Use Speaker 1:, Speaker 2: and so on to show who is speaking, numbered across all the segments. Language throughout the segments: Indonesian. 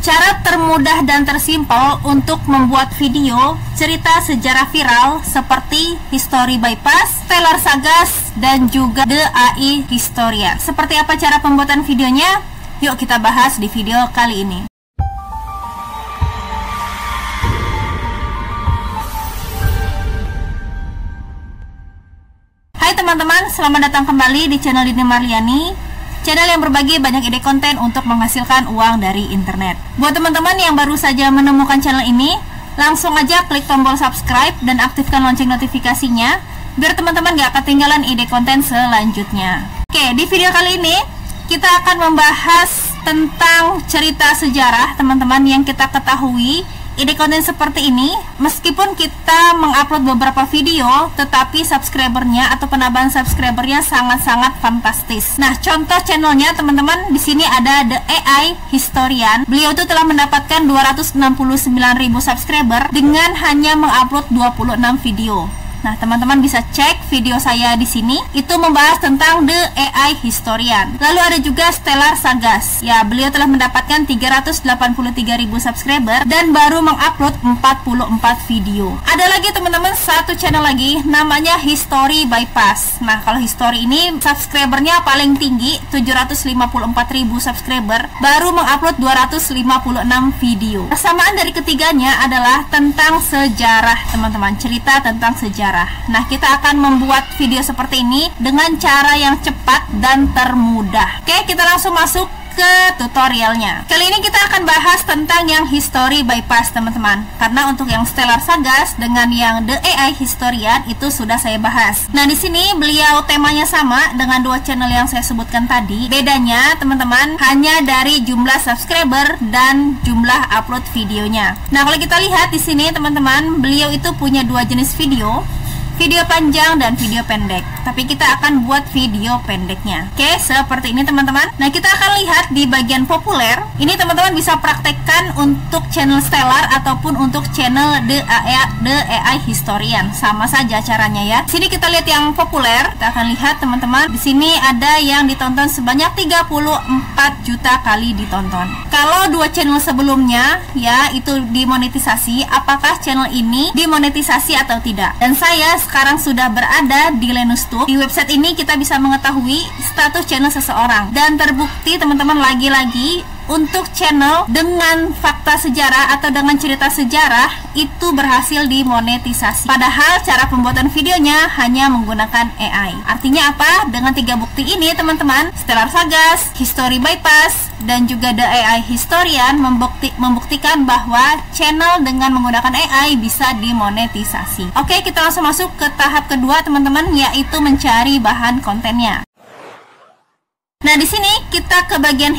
Speaker 1: Cara termudah dan tersimpel untuk membuat video cerita sejarah viral seperti History Bypass, Stellar Sagas, dan juga The AI Historian. Seperti apa cara pembuatan videonya? Yuk kita bahas di video kali ini. Hai teman-teman, selamat datang kembali di channel Dini Marliani, channel yang berbagi banyak ide konten untuk menghasilkan uang dari internet. Buat teman-teman yang baru saja menemukan channel ini, langsung aja klik tombol subscribe dan aktifkan lonceng notifikasinya biar teman-teman gak ketinggalan ide konten selanjutnya. Oke, di video kali ini kita akan membahas tentang cerita sejarah teman-teman yang kita ketahui. Ide konten seperti ini, meskipun kita mengupload beberapa video, tetapi subscribernya atau penambahan subscribernya sangat-sangat fantastis. Nah, contoh channelnya teman-teman, di sini ada The AI Historian. Beliau itu telah mendapatkan 269.000 subscriber dengan hanya mengupload 26 video. Nah, teman-teman bisa cek video saya di sini. Itu membahas tentang The AI Historian. Lalu ada juga Stellar Sagas. Ya, beliau telah mendapatkan 383.000 subscriber dan baru mengupload 44 video. Ada lagi teman-teman satu channel lagi, namanya History Bypass. Nah, kalau History ini subscribernya paling tinggi, 754.000 subscriber, baru mengupload 256 video. Persamaan dari ketiganya adalah tentang sejarah, teman-teman. Cerita tentang sejarah. Nah, kita akan membuat video seperti ini dengan cara yang cepat dan termudah. Oke, kita langsung masuk ke tutorialnya. Kali ini kita akan bahas tentang yang History Bypass, teman-teman. Karena untuk yang Stellar Sagas dengan yang The AI Historian itu sudah saya bahas. Nah, di sini beliau temanya sama dengan dua channel yang saya sebutkan tadi. Bedanya, teman-teman, hanya dari jumlah subscriber dan jumlah upload videonya. Nah, kalau kita lihat di sini, teman-teman, beliau itu punya dua jenis video panjang dan video pendek. Tapi kita akan buat video pendeknya. Oke, seperti ini teman-teman. Nah, kita akan lihat di bagian populer. Ini teman-teman bisa praktekkan untuk channel Stellar ataupun untuk channel The AI Historian. Sama saja caranya ya. Sini kita lihat yang populer. Kita akan lihat teman-teman. Di sini ada yang ditonton sebanyak 34 juta kali ditonton. Kalau dua channel sebelumnya ya itu dimonetisasi, apakah channel ini dimonetisasi atau tidak? Dan saya sekarang sudah berada di Lenustube. Di website ini kita bisa mengetahui status channel seseorang. Dan terbukti teman-teman, lagi-lagi untuk channel dengan fakta sejarah atau dengan cerita sejarah itu berhasil dimonetisasi. Padahal cara pembuatan videonya hanya menggunakan AI. Artinya apa? Dengan tiga bukti ini teman-teman, Stellar Sagas, History Bypass, dan juga The AI Historian membuktikan bahwa channel dengan menggunakan AI bisa dimonetisasi. Oke, kita langsung masuk ke tahap kedua teman-teman, yaitu mencari bahan kontennya. Nah, di sini kita ke bagian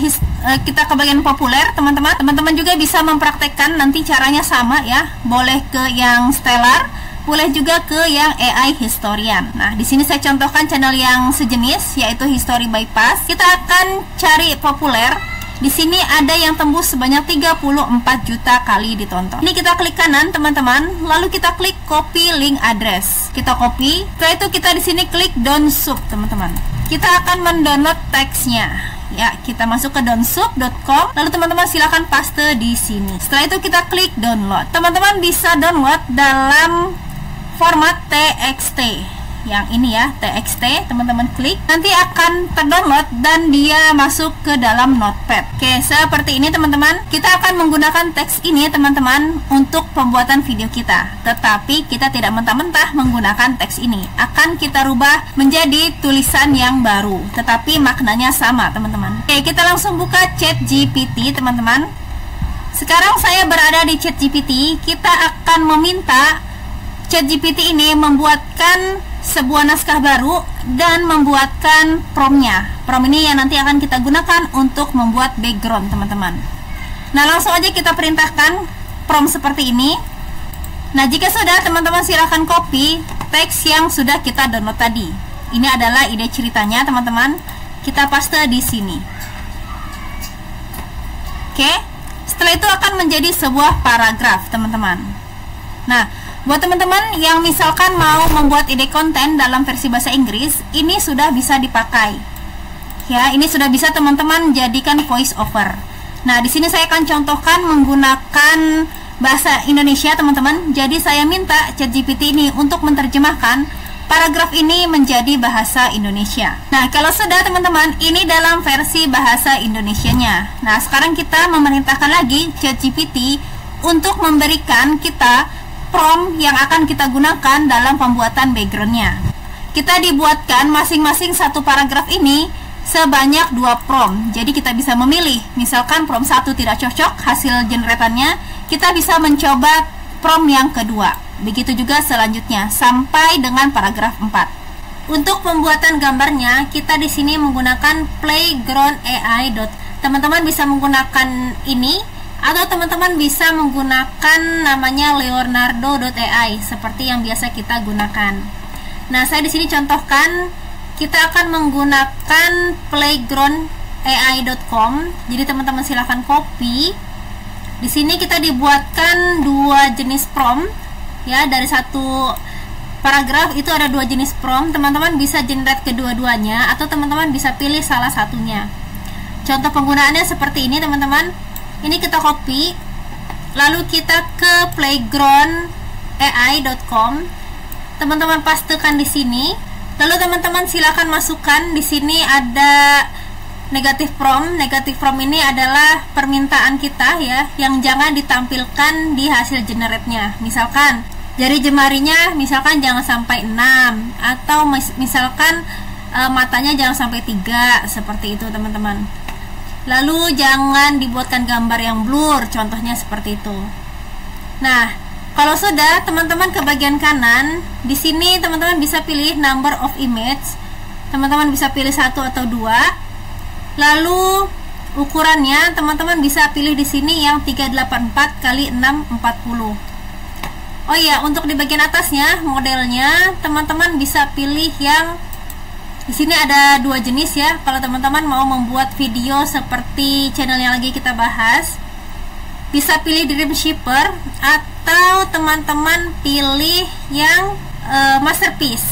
Speaker 1: populer, teman-teman. Teman-teman juga bisa mempraktekkan nanti caranya sama ya. Boleh ke yang Stellar, boleh juga ke yang AI Historian. Nah, di sini saya contohkan channel yang sejenis yaitu History Bypass. Kita akan cari populer. Di sini ada yang tembus sebanyak 34 juta kali ditonton. Ini kita klik kanan, teman-teman. Lalu kita klik copy link address. Kita copy. Setelah itu kita di sini klik download, teman-teman. Kita akan mendownload teksnya. Ya, kita masuk ke downsub.com. Lalu teman-teman silahkan paste di sini. Setelah itu kita klik download. Teman-teman bisa download dalam format TXT. Yang ini ya, TXT, teman-teman klik, nanti akan terdownload dan dia masuk ke dalam notepad. Oke, seperti ini teman-teman. Kita akan menggunakan teks ini teman-teman untuk pembuatan video kita. Tetapi kita tidak mentah-mentah menggunakan teks ini. Akan kita rubah menjadi tulisan yang baru, tetapi maknanya sama teman-teman. Oke, kita langsung buka ChatGPT teman-teman. Sekarang saya berada di ChatGPT. Kita akan meminta ChatGPT ini membuatkan sebuah naskah baru dan membuatkan prompt-nya. Prompt ini yang nanti akan kita gunakan untuk membuat background teman-teman. Nah, langsung aja kita perintahkan prompt seperti ini. Nah, jika sudah, teman-teman silahkan copy teks yang sudah kita download tadi. Ini adalah ide ceritanya teman-teman. Kita paste di sini. Oke, setelah itu akan menjadi sebuah paragraf teman-teman. Nah, buat teman-teman yang misalkan mau membuat ide konten dalam versi bahasa Inggris, ini sudah bisa dipakai. Ya, ini sudah bisa teman-teman jadikan voice over. Nah, di sini saya akan contohkan menggunakan bahasa Indonesia, teman-teman. Jadi saya minta ChatGPT ini untuk menerjemahkan paragraf ini menjadi bahasa Indonesia. Nah, kalau sudah teman-teman, ini dalam versi bahasa Indonesianya. Nah, sekarang kita memerintahkan lagi ChatGPT untuk memberikan kita prompt yang akan kita gunakan dalam pembuatan backgroundnya. Kita dibuatkan masing-masing satu paragraf ini sebanyak 2 prompt. Jadi kita bisa memilih. Misalkan prompt 1 tidak cocok hasil generatannya, kita bisa mencoba prompt yang kedua. Begitu juga selanjutnya sampai dengan paragraf 4. Untuk pembuatan gambarnya, kita di sini menggunakan Playground AI. Teman-teman bisa menggunakan ini atau teman-teman bisa menggunakan namanya Leonardo.ai seperti yang biasa kita gunakan. Nah, saya di sini contohkan kita akan menggunakan playgroundai.com. Jadi teman-teman silahkan copy. Di sini kita dibuatkan 2 jenis prompt ya, dari satu paragraf itu ada 2 jenis prompt. Teman-teman bisa generate kedua-duanya atau teman-teman bisa pilih salah satunya. Contoh penggunaannya seperti ini, teman-teman. Ini kita copy, lalu kita ke playgroundai.com. Teman-teman pastekan di sini. Lalu teman-teman silakan masukkan di sini ada negatif prompt. Negatif prompt ini adalah permintaan kita ya, yang jangan ditampilkan di hasil generate-nya. Misalkan jari jemarinya misalkan jangan sampai 6 atau misalkan matanya jangan sampai 3, seperti itu teman-teman. Lalu jangan dibuatkan gambar yang blur, contohnya seperti itu. Nah, kalau sudah, teman-teman ke bagian kanan, di sini teman-teman bisa pilih number of image. Teman-teman bisa pilih 1 atau 2. Lalu ukurannya teman-teman bisa pilih di sini yang 384 x 640. Oh iya, untuk di bagian atasnya modelnya teman-teman bisa pilih yang di sini ada 2 jenis ya. Kalau teman-teman mau membuat video seperti channel yang lagi kita bahas, bisa pilih Dreamshipper atau teman-teman pilih yang Masterpiece.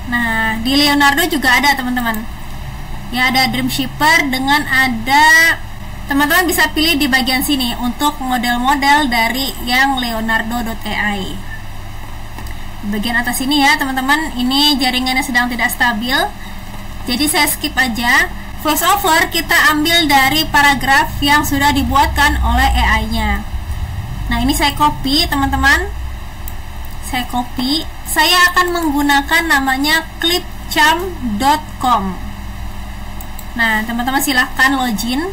Speaker 1: Nah, di Leonardo juga ada teman-teman. Ya, ada Dreamshipper dengan ada, teman-teman bisa pilih di bagian sini untuk model-model dari yang Leonardo.ai. Di bagian atas ini ya teman-teman, ini jaringannya sedang tidak stabil, jadi saya skip aja. VoiceOver kita ambil dari paragraf yang sudah dibuatkan oleh AI-nya. Nah, ini saya copy teman-teman. Saya copy. Saya akan menggunakan namanya clipcharm.com. Nah, teman-teman silahkan login.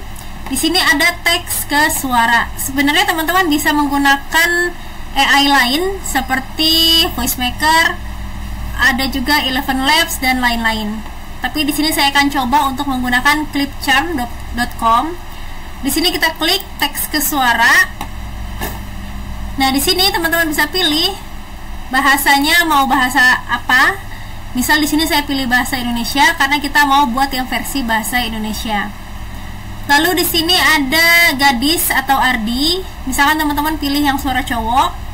Speaker 1: Di sini ada teks ke suara. Sebenarnya teman-teman bisa menggunakan AI lain seperti VoiceMaker, ada juga Eleven Labs dan lain-lain. Tapi di sini saya akan coba untuk menggunakan clipcharm.com. Di sini kita klik teks ke suara. Nah, di sini teman-teman bisa pilih bahasanya mau bahasa apa. Misal di sini saya pilih bahasa Indonesia karena kita mau buat yang versi bahasa Indonesia. Lalu di sini ada gadis atau ardi. Misalkan teman-teman pilih yang suara cowok.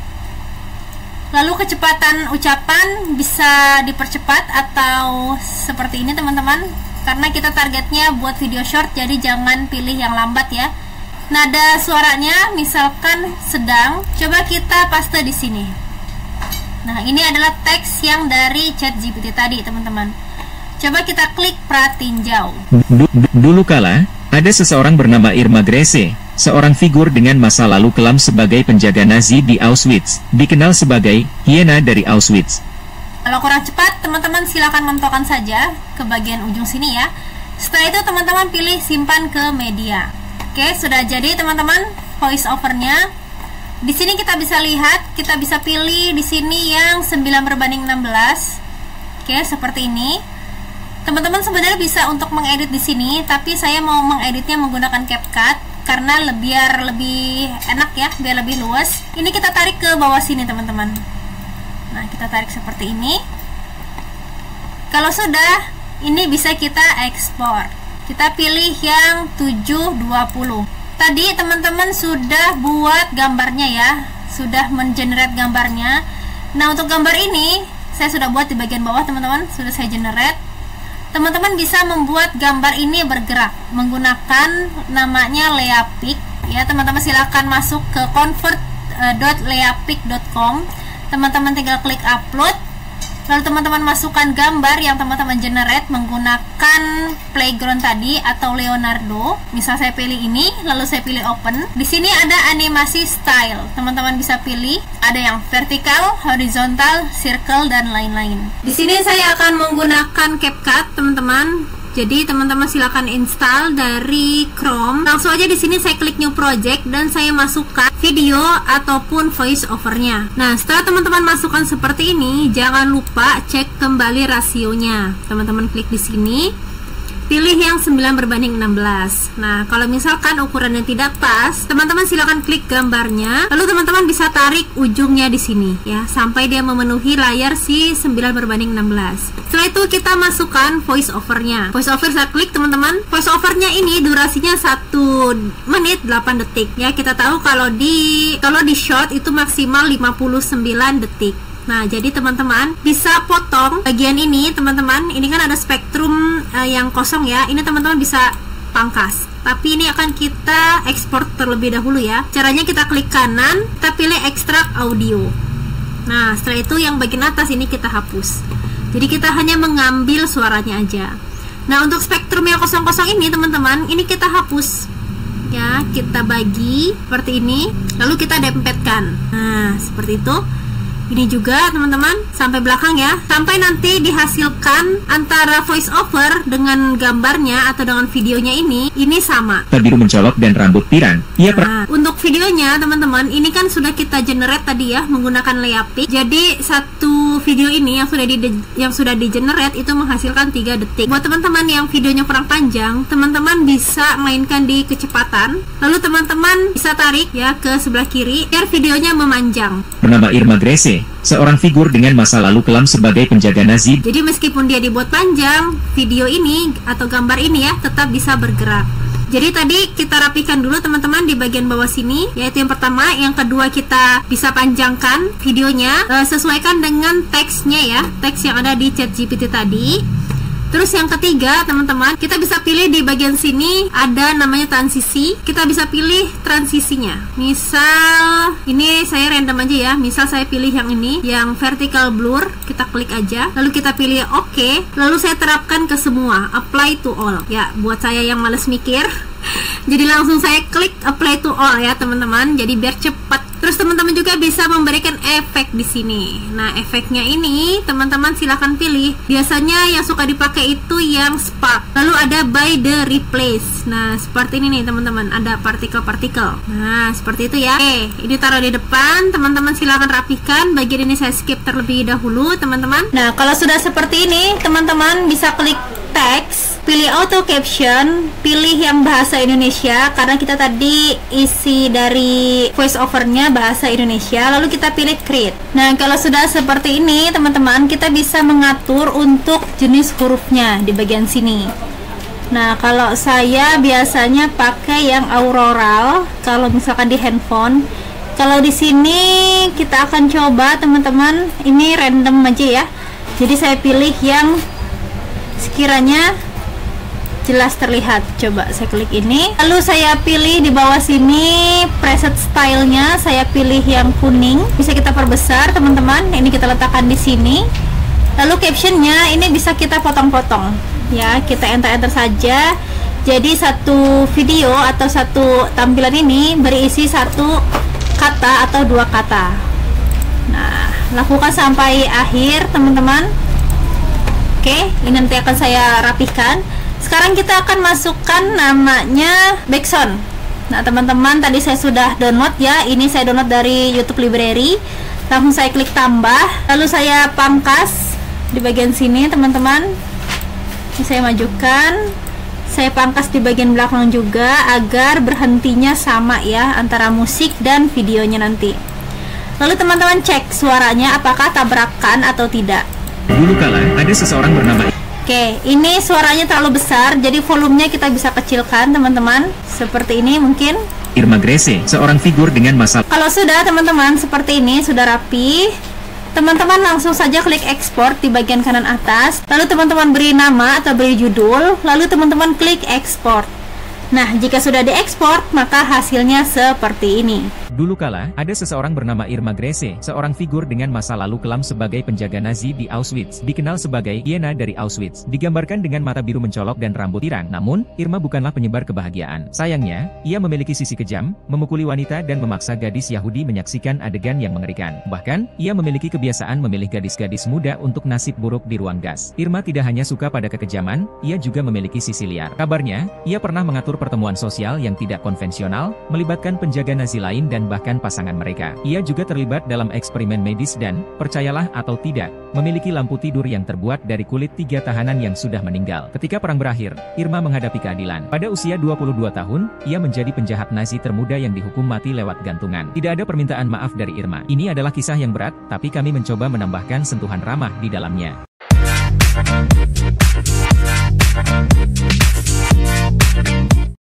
Speaker 1: Lalu kecepatan ucapan bisa dipercepat atau seperti ini teman-teman, karena kita targetnya buat video short, jadi jangan pilih yang lambat ya. Nada suaranya misalkan sedang, coba kita paste di sini. Nah, ini adalah teks yang dari ChatGPT tadi teman-teman. Coba kita klik pratinjau.
Speaker 2: Dulu kala, ada seseorang bernama Irma Grese, seorang figur dengan masa lalu kelam sebagai penjaga Nazi di Auschwitz, dikenal sebagai hiena dari Auschwitz.
Speaker 1: Kalau kurang cepat, teman-teman silakan mentokkan saja ke bagian ujung sini ya. Setelah itu teman-teman pilih simpan ke media. Oke, sudah jadi teman-teman voice overnya. Di sini kita bisa lihat, kita bisa pilih di sini yang 9:16. Oke, seperti ini. Teman-teman sebenarnya bisa untuk mengedit di sini, tapi saya mau mengeditnya menggunakan CapCut karena biar lebih enak ya, biar lebih luas. Ini kita tarik ke bawah sini teman-teman. Nah, kita tarik seperti ini. Kalau sudah, ini bisa kita ekspor. Kita pilih yang 720. Tadi teman-teman sudah buat gambarnya ya, sudah mengenerate gambarnya. Nah, untuk gambar ini saya sudah buat di bagian bawah teman-teman, sudah saya generate. teman-teman bisa membuat gambar ini bergerak menggunakan namanya Leapik ya. Teman-teman silakan masuk ke convert.leapik.com. Teman-teman tinggal klik upload, lalu teman-teman masukkan gambar yang teman-teman generate menggunakan playground tadi atau Leonardo. Misal saya pilih ini, lalu saya pilih open. Di sini ada animasi style, teman-teman bisa pilih, ada yang vertikal, horizontal, circle, dan lain-lain. Di sini saya akan menggunakan CapCut, teman-teman. Jadi teman-teman silakan install dari Chrome. Langsung aja di sini saya klik new project dan saya masukkan video ataupun voice overnya. Nah, setelah teman-teman masukkan seperti ini, jangan lupa cek kembali rasionya. Teman-teman klik di sini, pilih yang 9:16. Nah, kalau misalkan ukurannya tidak pas, teman-teman silakan klik gambarnya, lalu teman-teman bisa tarik ujungnya di sini ya, sampai dia memenuhi layar si 9:16. Setelah itu kita masukkan voice overnya. Voice over saya klik, teman-teman. Voice overnya ini durasinya 1 menit 8 detik ya. Kita tahu kalau di short itu maksimal 59 detik. Nah, jadi teman-teman bisa potong bagian ini, teman-teman. Ini kan ada spektrum yang kosong ya. Ini teman-teman bisa pangkas. Tapi ini akan kita ekspor terlebih dahulu ya. Caranya kita klik kanan, kita pilih ekstrak audio. Nah, setelah itu yang bagian atas ini kita hapus. Jadi kita hanya mengambil suaranya aja. Nah, untuk spektrum yang kosong-kosong ini, teman-teman, ini kita hapus. Ya, kita bagi seperti ini, lalu kita dempetkan. Nah, seperti itu. Ini juga teman-teman sampai belakang ya, sampai nanti dihasilkan antara voice over dengan gambarnya atau dengan videonya ini sama.
Speaker 2: Terbiru mencolok dan rambut pirang.
Speaker 1: Nah, untuk videonya teman-teman ini kan sudah kita generate tadi ya menggunakan Leapik. Jadi satu video ini yang sudah di generate itu menghasilkan 3 detik. Buat teman-teman yang videonya kurang panjang, teman-teman bisa mainkan di kecepatan. Lalu teman-teman bisa tarik ya ke sebelah kiri biar videonya memanjang.
Speaker 2: Bernama Irma Grese, seorang figur dengan masa lalu kelam sebagai penjaga Nazi.
Speaker 1: Jadi meskipun dia dibuat panjang, video ini atau gambar ini ya tetap bisa bergerak. Jadi tadi kita rapikan dulu teman-teman di bagian bawah sini, yaitu yang pertama. Yang kedua kita bisa panjangkan videonya, sesuaikan dengan teksnya ya, teks yang ada di ChatGPT tadi. Terus yang ketiga teman-teman, kita bisa pilih di bagian sini ada namanya transisi. Kita bisa pilih transisinya. Misal ini saya random aja ya. Misal saya pilih yang ini, yang vertical blur. Kita klik aja. Lalu kita pilih OK. Lalu saya terapkan ke semua, apply to all. Ya, buat saya yang males mikir, jadi langsung saya klik apply to all ya teman-teman. Jadi biar cepat. Terus teman-teman juga bisa memberikan efek di sini. Nah, efeknya ini teman-teman silahkan pilih. Biasanya yang suka dipakai itu yang spark. Lalu ada by the replace. Nah, seperti ini nih teman-teman. Ada partikel-partikel. Nah, seperti itu ya. Oke, ini taruh di depan. Teman-teman silahkan rapikan. Bagian ini saya skip terlebih dahulu teman-teman. Nah, kalau sudah seperti ini, teman-teman bisa klik teks, pilih auto caption, pilih yang bahasa Indonesia karena kita tadi isi dari voice overnya bahasa Indonesia, lalu kita pilih create. Nah, kalau sudah seperti ini teman-teman, kita bisa mengatur untuk jenis hurufnya di bagian sini. Nah, kalau saya biasanya pakai yang auroral kalau misalkan di handphone. Kalau di sini kita akan coba teman-teman, ini random aja ya. Jadi saya pilih yang sekiranya jelas terlihat. Coba saya klik ini, lalu saya pilih di bawah sini preset stylenya, saya pilih yang kuning. Bisa kita perbesar teman-teman, ini kita letakkan di sini. Lalu captionnya ini bisa kita potong-potong ya, kita enter saja. Jadi satu video atau satu tampilan ini berisi satu kata atau 2 kata. Nah, lakukan sampai akhir teman-teman. Oke, ini nanti akan saya rapihkan. Sekarang kita akan masukkan namanya backsound. Nah, teman-teman tadi saya sudah download ya. Ini saya download dari YouTube Library. Langsung saya klik tambah, lalu saya pangkas di bagian sini teman-teman. Ini saya majukan. Saya pangkas di bagian belakang juga agar berhentinya sama ya antara musik dan videonya nanti. Lalu teman-teman cek suaranya apakah tabrakan atau tidak.
Speaker 2: Dulu kala ada seseorang bernama.
Speaker 1: Oke, ini suaranya terlalu besar, jadi volumenya kita bisa kecilkan teman-teman. Seperti ini mungkin.
Speaker 2: Irma Grese, seorang figur dengan masa.
Speaker 1: Kalau sudah teman-teman seperti ini, sudah rapi, teman-teman langsung saja klik ekspor di bagian kanan atas, lalu teman-teman beri nama atau beri judul, lalu teman-teman klik ekspor. Nah, jika sudah diekspor, maka hasilnya seperti ini.
Speaker 2: Dulu kala, ada seseorang bernama Irma Grese, seorang figur dengan masa lalu kelam sebagai penjaga Nazi di Auschwitz, dikenal sebagai Hyena dari Auschwitz. Digambarkan dengan mata biru mencolok dan rambut pirang. Namun, Irma bukanlah penyebar kebahagiaan. Sayangnya, ia memiliki sisi kejam, memukuli wanita dan memaksa gadis Yahudi menyaksikan adegan yang mengerikan. Bahkan, ia memiliki kebiasaan memilih gadis-gadis muda untuk nasib buruk di ruang gas. Irma tidak hanya suka pada kekejaman, ia juga memiliki sisi liar. Kabarnya, ia pernah mengatur pertemuan sosial yang tidak konvensional, melibatkan penjaga Nazi lain dan bahkan pasangan mereka. Ia juga terlibat dalam eksperimen medis dan, percayalah atau tidak, memiliki lampu tidur yang terbuat dari kulit 3 tahanan yang sudah meninggal. Ketika perang berakhir, Irma menghadapi keadilan. Pada usia 22 tahun, ia menjadi penjahat Nazi termuda yang dihukum mati lewat gantungan. Tidak ada permintaan maaf dari Irma. Ini adalah kisah yang berat, tapi kami mencoba menambahkan sentuhan ramah di dalamnya.